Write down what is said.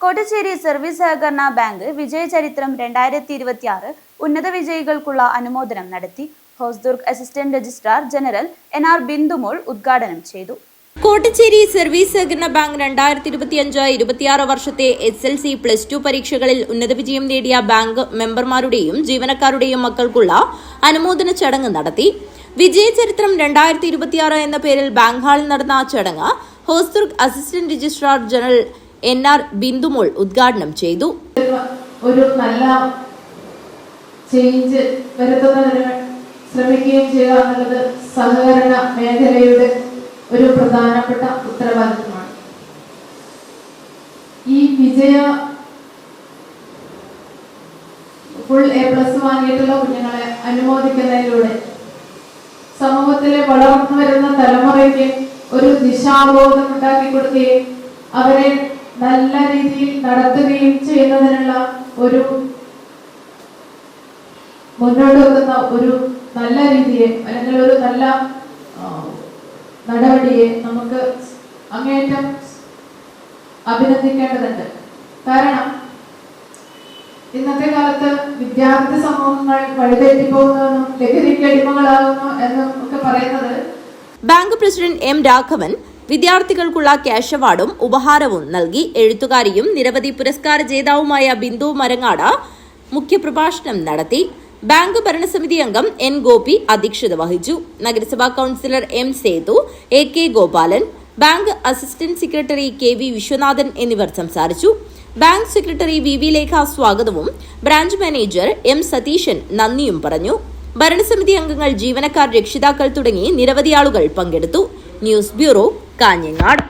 Kottachery service സഹകരണ bank വിജയചരിത്രം 2026 ഉന്നത വിജയികൾക്കുള്ള അനുമോദനം നടത്തി. Hosdurg assistant registrar general NR Bindumol ഉദ്ഘാടനം ചെയ്തു. കോട്ടച്ചേരി സർവീസ് സഹകരണ ബാങ്ക് 2025-26 വർഷത്തെ SLC+2 പരീക്ഷകളിൽ ഉന്നത വിജയം നേടിയ ബാങ്ക് മെമ്പർമാരുടെയും ജീവനക്കാരുടെയും മക്കൾക്കുള്ള അനുമോദന ചടങ്ങ് നടത്തി. വിജയചരിത്രം 2026 എന്ന പേരിൽ ബാങ്ക് ഹാളിൽ നടന്ന ചടങ്ങ് Hosdurg assistant registrar general NR Bindumol ഉദ്ഘാടനം ചെയ്തു. ഒരു നല്ല ചേഞ്ച് വരുത്തുന്നതിന് ശ്രമിക്കുകയും ചെയ്യുക എന്നുള്ളത് സഹകരണ മേഖലയുടെ ഒരു പ്രധാനപ്പെട്ട ഉത്തരവാദിത്തമാണ്. ഈ വിജയ ഫുൾ A+ വാങ്ങിയിട്ടുള്ള കുഞ്ഞുങ്ങളെ അനുമോദിക്കുന്നതിലൂടെ സമൂഹത്തിലെ വളർന്നു വരുന്ന തലമുറയ്ക്ക് ഒരു ദിശാബോധം ഉണ്ടാക്കി കൊടുക്കുകയും അവരെ നല്ല രീതിയിൽ നടത്തുകയും ചെയ്യുന്നതിനുള്ള ഒരു മുന്നോട്ട് വെക്കുന്ന ഒരു നല്ല രീതിയെ അല്ലെങ്കിൽ ഒരു നല്ല നടപടിയെ നമുക്ക് അങ്ങേയറ്റം അഭിനന്ദിക്കേണ്ടതുണ്ട്. കാരണം ഇന്നത്തെ കാലത്ത് വിദ്യാർത്ഥി സമൂഹങ്ങൾ വഴിതെറ്റിപ്പോകുന്നതെന്നും ലഹരിക്ക് അടിമകളാകുന്നു എന്നും ഒക്കെ പറയുന്നത്. Bank president M. രാഘവൻ വിദ്യാർത്ഥികൾക്കുള്ള ക്യാഷ് അവാർഡും ഉപഹാരവും നൽകി. എഴുത്തുകാരിയും നിരവധി പുരസ്കാര ജേതാവുമായ ബിന്ദു മരങ്ങാട് മുഖ്യപ്രഭാഷണം നടത്തി. ബാങ്ക് ഭരണസമിതി അംഗം N. ഗോപി അധ്യക്ഷത വഹിച്ചു. നഗരസഭാ councillor M. Sethu, AK. Gopalan, bank assistant secretary KV. Viswanathan എന്നിവർ സംസാരിച്ചു. Bank secretary VV. ലേഖ സ്വാഗതവും ബ്രാഞ്ച് മാനേജർ M. സതീശൻ നന്ദിയും പറഞ്ഞു. ഭരണസമിതി അംഗങ്ങൾ, ജീവനക്കാർ, രക്ഷിതാക്കൾ തുടങ്ങി നിരവധി ആളുകൾ പങ്കെടുത്തു. News bureau, Kanhangad.